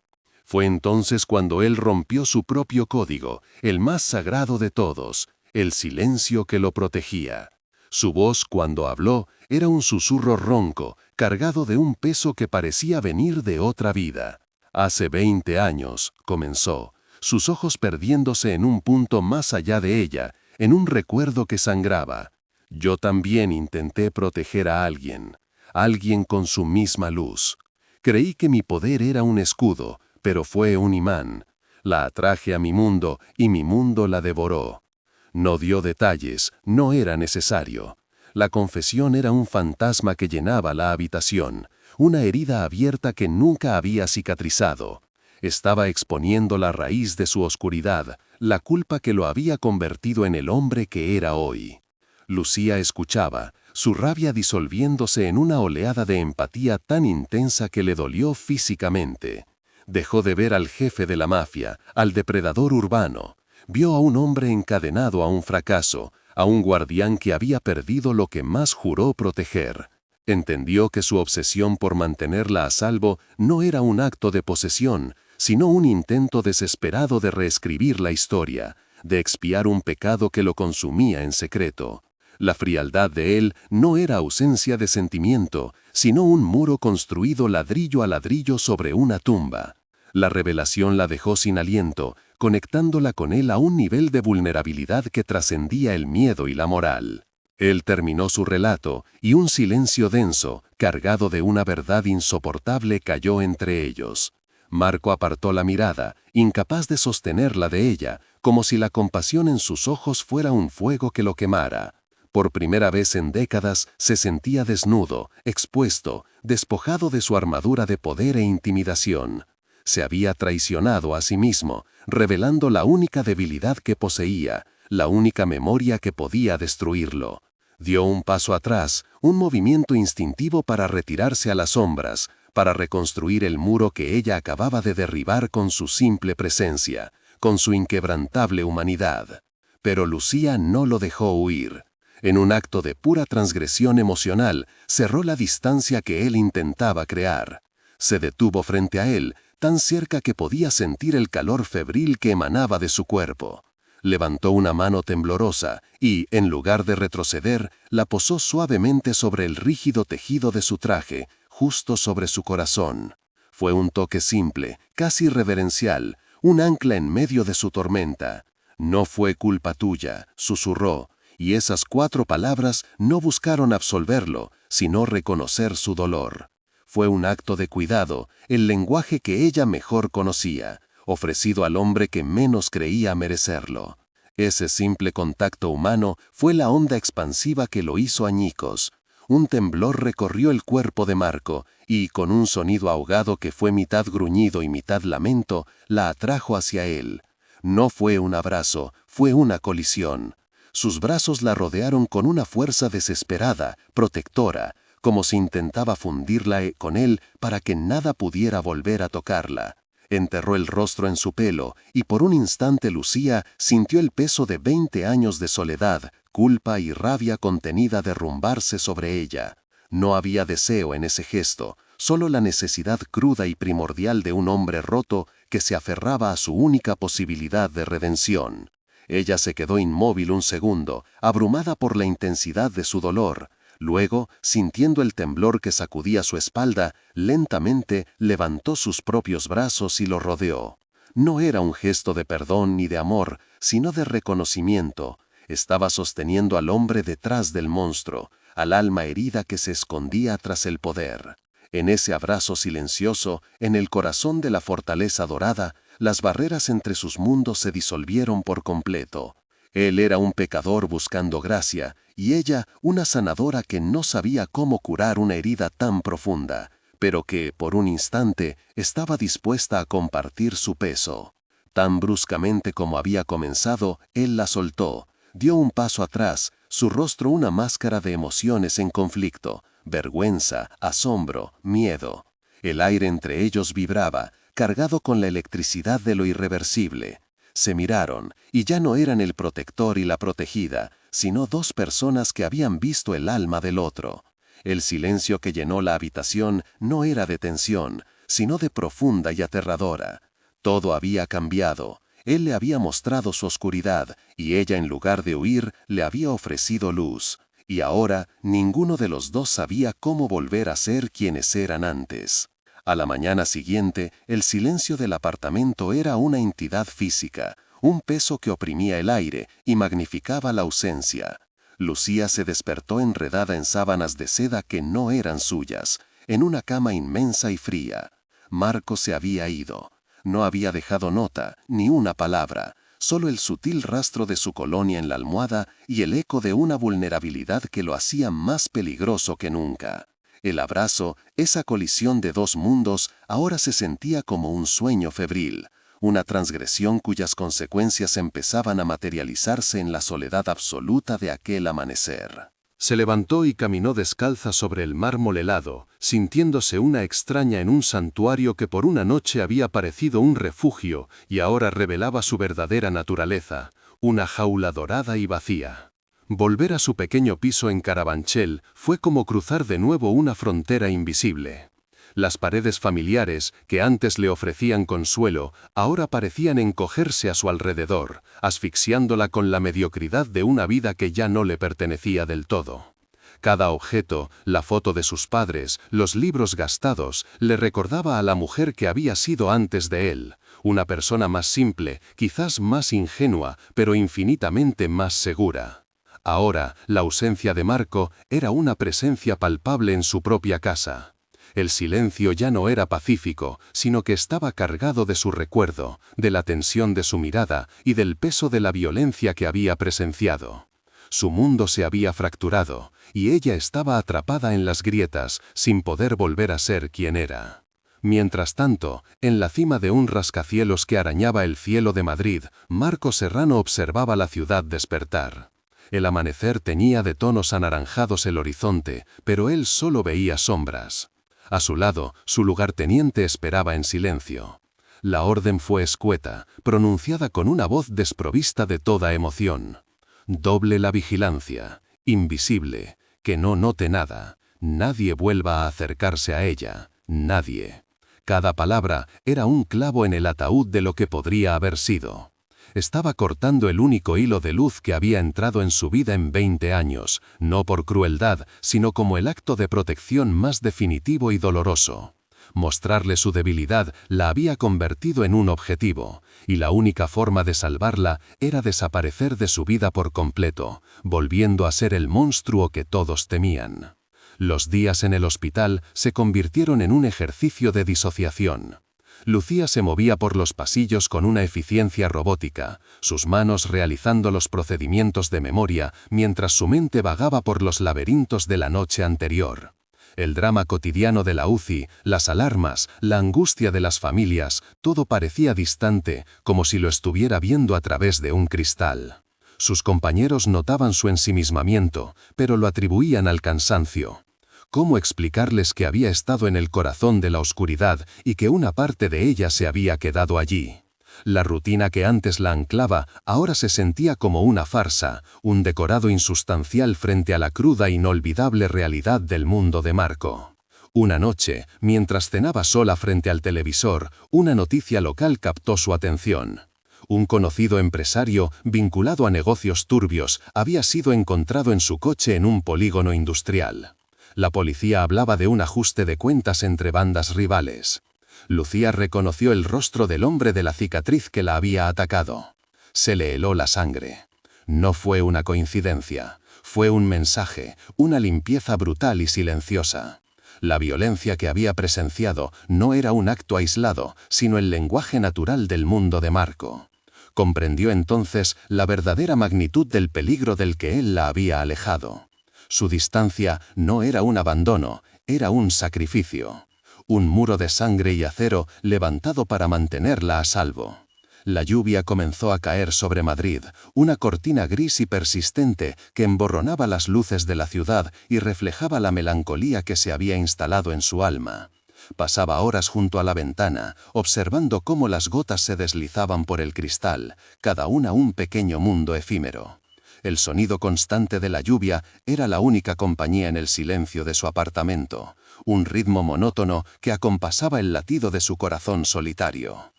Fue entonces cuando él rompió su propio código, el más sagrado de todos, el silencio que lo protegía. Su voz, cuando habló, era un susurro ronco, cargado de un peso que parecía venir de otra vida. «Hace 20 años», comenzó, sus ojos perdiéndose en un punto más allá de ella, en un recuerdo que sangraba. «Yo también intenté proteger a alguien con su misma luz. Creí que mi poder era un escudo, pero fue un imán. La atraje a mi mundo y mi mundo la devoró». No dio detalles, no era necesario. La confesión era un fantasma que llenaba la habitación, una herida abierta que nunca había cicatrizado. Estaba exponiendo la raíz de su oscuridad, la culpa que lo había convertido en el hombre que era hoy. Lucía escuchaba, su rabia disolviéndose en una oleada de empatía tan intensa que le dolió físicamente. Dejó de ver al jefe de la mafia, al depredador urbano. Vio a un hombre encadenado a un fracaso, a un guardián que había perdido lo que más juró proteger. Entendió que su obsesión por mantenerla a salvo no era un acto de posesión, sino un intento desesperado de reescribir la historia, de expiar un pecado que lo consumía en secreto. La frialdad de él no era ausencia de sentimiento, sino un muro construido ladrillo a ladrillo sobre una tumba. La revelación la dejó sin aliento, conectándola con él a un nivel de vulnerabilidad que trascendía el miedo y la moral. Él terminó su relato, y un silencio denso, cargado de una verdad insoportable, cayó entre ellos. Marco apartó la mirada, incapaz de sostenerla de ella, como si la compasión en sus ojos fuera un fuego que lo quemara. Por primera vez en décadas se sentía desnudo, expuesto, despojado de su armadura de poder e intimidación. Se había traicionado a sí mismo, revelando la única debilidad que poseía, la única memoria que podía destruirlo. Dio un paso atrás, un movimiento instintivo para retirarse a las sombras, para reconstruir el muro que ella acababa de derribar con su simple presencia, con su inquebrantable humanidad. Pero Lucía no lo dejó huir. En un acto de pura transgresión emocional, cerró la distancia que él intentaba crear. Se detuvo frente a él, tan cerca que podía sentir el calor febril que emanaba de su cuerpo. Levantó una mano temblorosa y, en lugar de retroceder, la posó suavemente sobre el rígido tejido de su traje, justo sobre su corazón. Fue un toque simple, casi reverencial, un ancla en medio de su tormenta. «No fue culpa tuya», susurró, y esas 4 palabras no buscaron absolverlo, sino reconocer su dolor. Fue un acto de cuidado, el lenguaje que ella mejor conocía, ofrecido al hombre que menos creía merecerlo. Ese simple contacto humano fue la onda expansiva que lo hizo añicos. Un temblor recorrió el cuerpo de Marco y, con un sonido ahogado que fue mitad gruñido y mitad lamento, la atrajo hacia él. No fue un abrazo, fue una colisión. Sus brazos la rodearon con una fuerza desesperada, protectora, como si intentaba fundirla con él para que nada pudiera volver a tocarla. Enterró el rostro en su pelo y por un instante Lucía sintió el peso de 20 años de soledad, culpa y rabia contenida derrumbarse sobre ella. No había deseo en ese gesto, solo la necesidad cruda y primordial de un hombre roto que se aferraba a su única posibilidad de redención. Ella se quedó inmóvil un segundo, abrumada por la intensidad de su dolor. Luego, sintiendo el temblor que sacudía su espalda, lentamente levantó sus propios brazos y lo rodeó. No era un gesto de perdón ni de amor, sino de reconocimiento. Estaba sosteniendo al hombre detrás del monstruo, al alma herida que se escondía tras el poder. En ese abrazo silencioso, en el corazón de la fortaleza dorada, las barreras entre sus mundos se disolvieron por completo. Él era un pecador buscando gracia, y ella una sanadora que no sabía cómo curar una herida tan profunda, pero que, por un instante, estaba dispuesta a compartir su peso. Tan bruscamente como había comenzado, él la soltó, dio un paso atrás, su rostro una máscara de emociones en conflicto, vergüenza, asombro, miedo. El aire entre ellos vibraba, cargado con la electricidad de lo irreversible. Se miraron, y ya no eran el protector y la protegida, sino 2 personas que habían visto el alma del otro. El silencio que llenó la habitación no era de tensión, sino de profunda y aterradora. Todo había cambiado. Él le había mostrado su oscuridad, y ella, en lugar de huir, le había ofrecido luz. Y ahora, ninguno de los dos sabía cómo volver a ser quienes eran antes. A la mañana siguiente, el silencio del apartamento era una entidad física, un peso que oprimía el aire y magnificaba la ausencia. Lucía se despertó enredada en sábanas de seda que no eran suyas, en una cama inmensa y fría. Marco se había ido. No había dejado nota, ni una palabra, solo el sutil rastro de su colonia en la almohada y el eco de una vulnerabilidad que lo hacía más peligroso que nunca. El abrazo, esa colisión de 2 mundos, ahora se sentía como un sueño febril, una transgresión cuyas consecuencias empezaban a materializarse en la soledad absoluta de aquel amanecer. Se levantó y caminó descalza sobre el mármol helado, sintiéndose una extraña en un santuario que por una noche había parecido un refugio y ahora revelaba su verdadera naturaleza, una jaula dorada y vacía. Volver a su pequeño piso en Carabanchel fue como cruzar de nuevo una frontera invisible. Las paredes familiares, que antes le ofrecían consuelo, ahora parecían encogerse a su alrededor, asfixiándola con la mediocridad de una vida que ya no le pertenecía del todo. Cada objeto, la foto de sus padres, los libros gastados, le recordaba a la mujer que había sido antes de él, una persona más simple, quizás más ingenua, pero infinitamente más segura. Ahora, la ausencia de Marco era una presencia palpable en su propia casa. El silencio ya no era pacífico, sino que estaba cargado de su recuerdo, de la tensión de su mirada y del peso de la violencia que había presenciado. Su mundo se había fracturado, y ella estaba atrapada en las grietas, sin poder volver a ser quien era. Mientras tanto, en la cima de un rascacielos que arañaba el cielo de Madrid, Marco Serrano observaba la ciudad despertar. El amanecer teñía de tonos anaranjados el horizonte, pero él solo veía sombras. A su lado, su lugarteniente esperaba en silencio. La orden fue escueta, pronunciada con una voz desprovista de toda emoción. Doble la vigilancia, invisible, que no note nada, nadie vuelva a acercarse a ella, nadie. Cada palabra era un clavo en el ataúd de lo que podría haber sido. Estaba cortando el único hilo de luz que había entrado en su vida en 20 años, no por crueldad, sino como el acto de protección más definitivo y doloroso. Mostrarle su debilidad la había convertido en un objetivo, y la única forma de salvarla era desaparecer de su vida por completo, volviendo a ser el monstruo que todos temían. Los días en el hospital se convirtieron en un ejercicio de disociación. Lucía se movía por los pasillos con una eficiencia robótica, sus manos realizando los procedimientos de memoria mientras su mente vagaba por los laberintos de la noche anterior. El drama cotidiano de la UCI, las alarmas, la angustia de las familias, todo parecía distante, como si lo estuviera viendo a través de un cristal. Sus compañeros notaban su ensimismamiento, pero lo atribuían al cansancio. ¿Cómo explicarles que había estado en el corazón de la oscuridad y que una parte de ella se había quedado allí? La rutina que antes la anclaba ahora se sentía como una farsa, un decorado insustancial frente a la cruda e inolvidable realidad del mundo de Marco. Una noche, mientras cenaba sola frente al televisor, una noticia local captó su atención. Un conocido empresario, vinculado a negocios turbios, había sido encontrado en su coche en un polígono industrial. La policía hablaba de un ajuste de cuentas entre bandas rivales. Lucía reconoció el rostro del hombre de la cicatriz que la había atacado. Se le heló la sangre. No fue una coincidencia, fue un mensaje, una limpieza brutal y silenciosa. La violencia que había presenciado no era un acto aislado, sino el lenguaje natural del mundo de Marco. Comprendió entonces la verdadera magnitud del peligro del que él la había alejado. Su distancia no era un abandono, era un sacrificio. Un muro de sangre y acero levantado para mantenerla a salvo. La lluvia comenzó a caer sobre Madrid, una cortina gris y persistente que emborronaba las luces de la ciudad y reflejaba la melancolía que se había instalado en su alma. Pasaba horas junto a la ventana, observando cómo las gotas se deslizaban por el cristal, cada una un pequeño mundo efímero. El sonido constante de la lluvia era la única compañía en el silencio de su apartamento, un ritmo monótono que acompasaba el latido de su corazón solitario.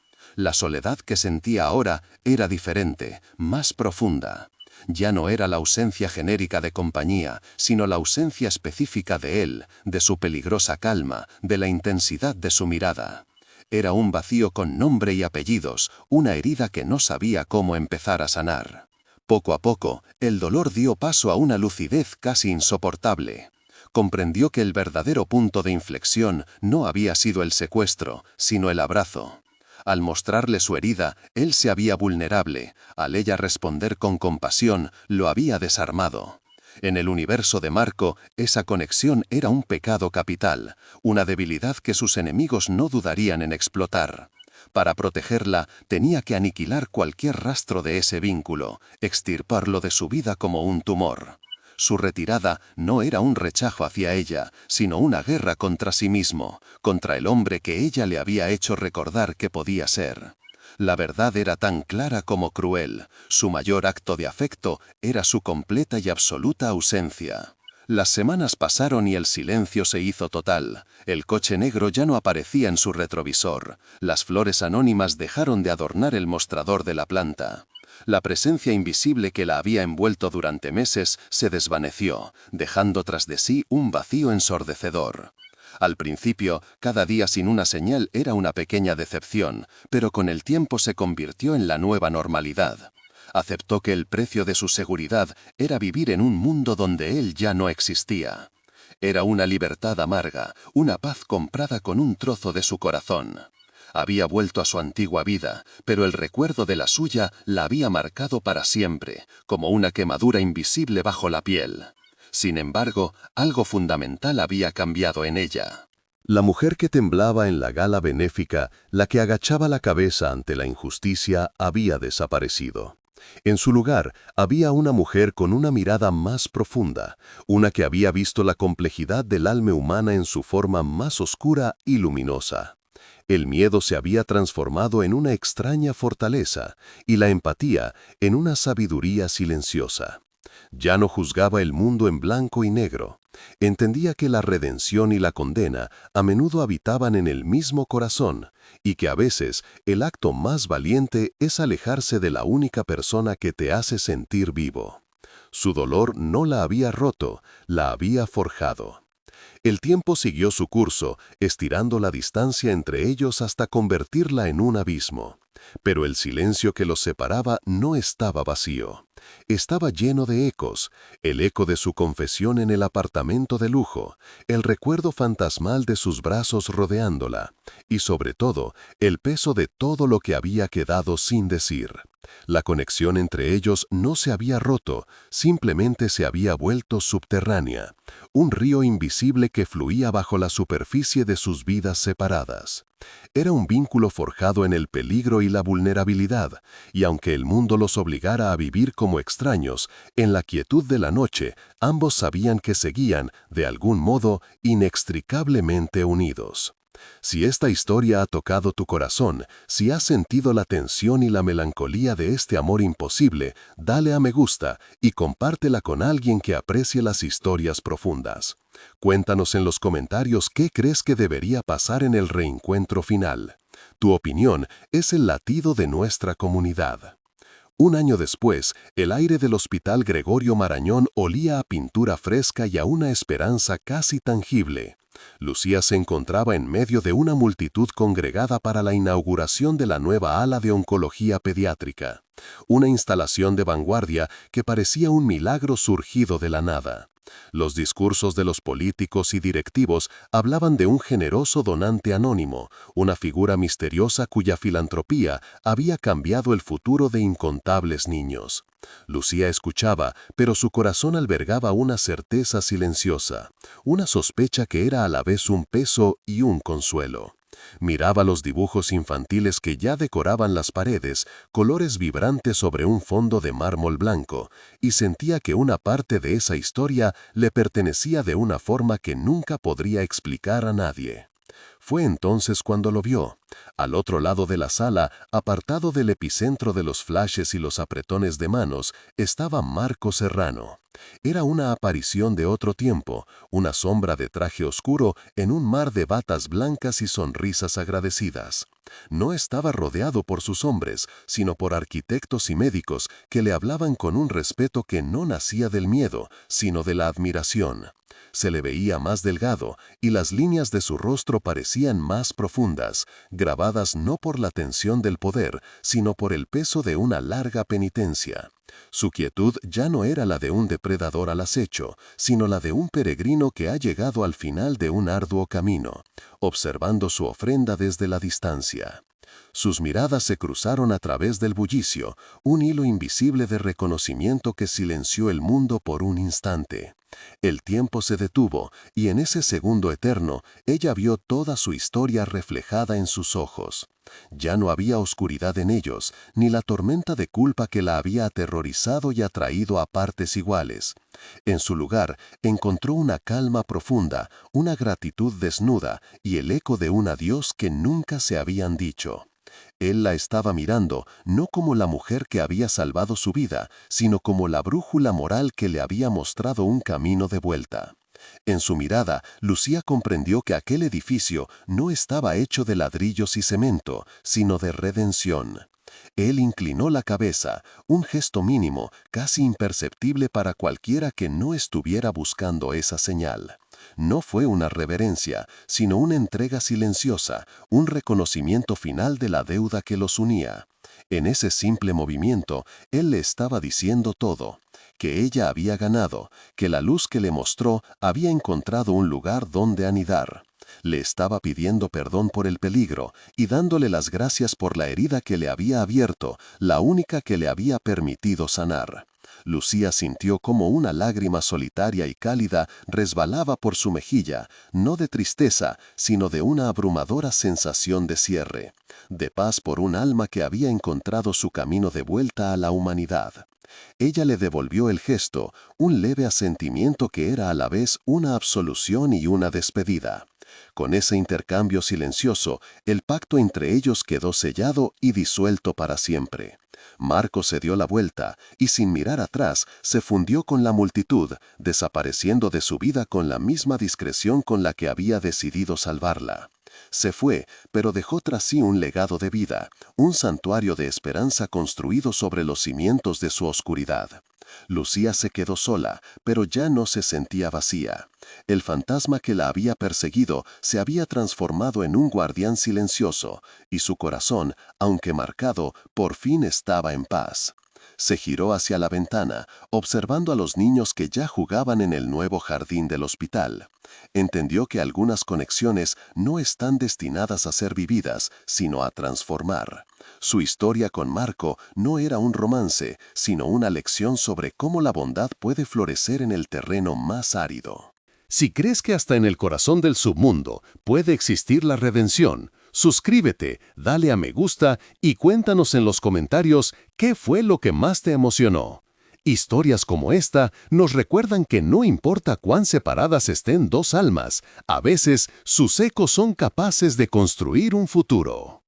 La soledad que sentía ahora era diferente, más profunda. Ya no era la ausencia genérica de compañía, sino la ausencia específica de él, de su peligrosa calma, de la intensidad de su mirada. Era un vacío con nombre y apellidos, una herida que no sabía cómo empezar a sanar. Poco a poco, el dolor dio paso a una lucidez casi insoportable. Comprendió que el verdadero punto de inflexión no había sido el secuestro, sino el abrazo. Al mostrarle su herida, él se había vulnerable, al ella responder con compasión, lo había desarmado. En el universo de Marco, esa conexión era un pecado capital, una debilidad que sus enemigos no dudarían en explotar. Para protegerla, tenía que aniquilar cualquier rastro de ese vínculo, extirparlo de su vida como un tumor. Su retirada no era un rechazo hacia ella, sino una guerra contra sí mismo, contra el hombre que ella le había hecho recordar que podía ser. La verdad era tan clara como cruel. Su mayor acto de afecto era su completa y absoluta ausencia. Las semanas pasaron y el silencio se hizo total. El coche negro ya no aparecía en su retrovisor. Las flores anónimas dejaron de adornar el mostrador de la planta. La presencia invisible que la había envuelto durante meses se desvaneció, dejando tras de sí un vacío ensordecedor. Al principio, cada día sin una señal era una pequeña decepción, pero con el tiempo se convirtió en la nueva normalidad. Aceptó que el precio de su seguridad era vivir en un mundo donde él ya no existía. Era una libertad amarga, una paz comprada con un trozo de su corazón. Había vuelto a su antigua vida, pero el recuerdo de la suya la había marcado para siempre, como una quemadura invisible bajo la piel. Sin embargo, algo fundamental había cambiado en ella. La mujer que temblaba en la gala benéfica, la que agachaba la cabeza ante la injusticia, había desaparecido. En su lugar, había una mujer con una mirada más profunda, una que había visto la complejidad del alma humana en su forma más oscura y luminosa. El miedo se había transformado en una extraña fortaleza y la empatía en una sabiduría silenciosa. Ya no juzgaba el mundo en blanco y negro. Entendía que la redención y la condena a menudo habitaban en el mismo corazón y que a veces el acto más valiente es alejarse de la única persona que te hace sentir vivo. Su dolor no la había roto, la había forjado. El tiempo siguió su curso, estirando la distancia entre ellos hasta convertirla en un abismo. Pero el silencio que los separaba no estaba vacío. Estaba lleno de ecos, el eco de su confesión en el apartamento de lujo, el recuerdo fantasmal de sus brazos rodeándola, y sobre todo, el peso de todo lo que había quedado sin decir. La conexión entre ellos no se había roto, simplemente se había vuelto subterránea, un río invisible que fluía bajo la superficie de sus vidas separadas. Era un vínculo forjado en el peligro y la vulnerabilidad, y aunque el mundo los obligara a vivir como extraños, en la quietud de la noche, ambos sabían que seguían, de algún modo, inextricablemente unidos. Si esta historia ha tocado tu corazón, si has sentido la tensión y la melancolía de este amor imposible, dale a me gusta y compártela con alguien que aprecie las historias profundas. Cuéntanos en los comentarios qué crees que debería pasar en el reencuentro final. Tu opinión es el latido de nuestra comunidad. Un año después, el aire del Hospital Gregorio Marañón olía a pintura fresca y a una esperanza casi tangible. Lucía se encontraba en medio de una multitud congregada para la inauguración de la nueva ala de oncología pediátrica, una instalación de vanguardia que parecía un milagro surgido de la nada. Los discursos de los políticos y directivos hablaban de un generoso donante anónimo, una figura misteriosa cuya filantropía había cambiado el futuro de incontables niños. Lucía escuchaba, pero su corazón albergaba una certeza silenciosa, una sospecha que era a la vez un peso y un consuelo. Miraba los dibujos infantiles que ya decoraban las paredes, colores vibrantes sobre un fondo de mármol blanco, y sentía que una parte de esa historia le pertenecía de una forma que nunca podría explicar a nadie. Fue entonces cuando lo vio. Al otro lado de la sala, apartado del epicentro de los flashes y los apretones de manos, estaba Marco Serrano. Era una aparición de otro tiempo, una sombra de traje oscuro en un mar de batas blancas y sonrisas agradecidas. No estaba rodeado por sus hombres, sino por arquitectos y médicos que le hablaban con un respeto que no nacía del miedo, sino de la admiración. Se le veía más delgado y las líneas de su rostro parecían más profundas, grabadas no por la tensión del poder, sino por el peso de una larga penitencia. Su quietud ya no era la de un depredador al acecho, sino la de un peregrino que ha llegado al final de un arduo camino, observando su ofrenda desde la distancia. Sus miradas se cruzaron a través del bullicio, un hilo invisible de reconocimiento que silenció el mundo por un instante. El tiempo se detuvo, y en ese segundo eterno, ella vio toda su historia reflejada en sus ojos. Ya no había oscuridad en ellos, ni la tormenta de culpa que la había aterrorizado y atraído a partes iguales. En su lugar, encontró una calma profunda, una gratitud desnuda y el eco de un adiós que nunca se habían dicho. Él la estaba mirando, no como la mujer que había salvado su vida, sino como la brújula moral que le había mostrado un camino de vuelta. En su mirada, Lucía comprendió que aquel edificio no estaba hecho de ladrillos y cemento, sino de redención. Él inclinó la cabeza, un gesto mínimo, casi imperceptible para cualquiera que no estuviera buscando esa señal. No fue una reverencia, sino una entrega silenciosa, un reconocimiento final de la deuda que los unía. En ese simple movimiento, él le estaba diciendo todo, que ella había ganado, que la luz que le mostró había encontrado un lugar donde anidar. Le estaba pidiendo perdón por el peligro y dándole las gracias por la herida que le había abierto, la única que le había permitido sanar. Lucía sintió como una lágrima solitaria y cálida resbalaba por su mejilla, no de tristeza, sino de una abrumadora sensación de cierre, de paz por un alma que había encontrado su camino de vuelta a la humanidad. Ella le devolvió el gesto, un leve asentimiento que era a la vez una absolución y una despedida. Con ese intercambio silencioso, el pacto entre ellos quedó sellado y disuelto para siempre. Marco se dio la vuelta y sin mirar atrás se fundió con la multitud, desapareciendo de su vida con la misma discreción con la que había decidido salvarla. Se fue, pero dejó tras sí un legado de vida, un santuario de esperanza construido sobre los cimientos de su oscuridad. Lucía se quedó sola, pero ya no se sentía vacía. El fantasma que la había perseguido se había transformado en un guardián silencioso, y su corazón, aunque marcado, por fin estaba en paz. Se giró hacia la ventana, observando a los niños que ya jugaban en el nuevo jardín del hospital. Entendió que algunas conexiones no están destinadas a ser vividas, sino a transformar. Su historia con Marco no era un romance, sino una lección sobre cómo la bondad puede florecer en el terreno más árido. Si crees que hasta en el corazón del submundo puede existir la redención, suscríbete, dale a me gusta y cuéntanos en los comentarios qué fue lo que más te emocionó. Historias como esta nos recuerdan que no importa cuán separadas estén dos almas, a veces sus ecos son capaces de construir un futuro.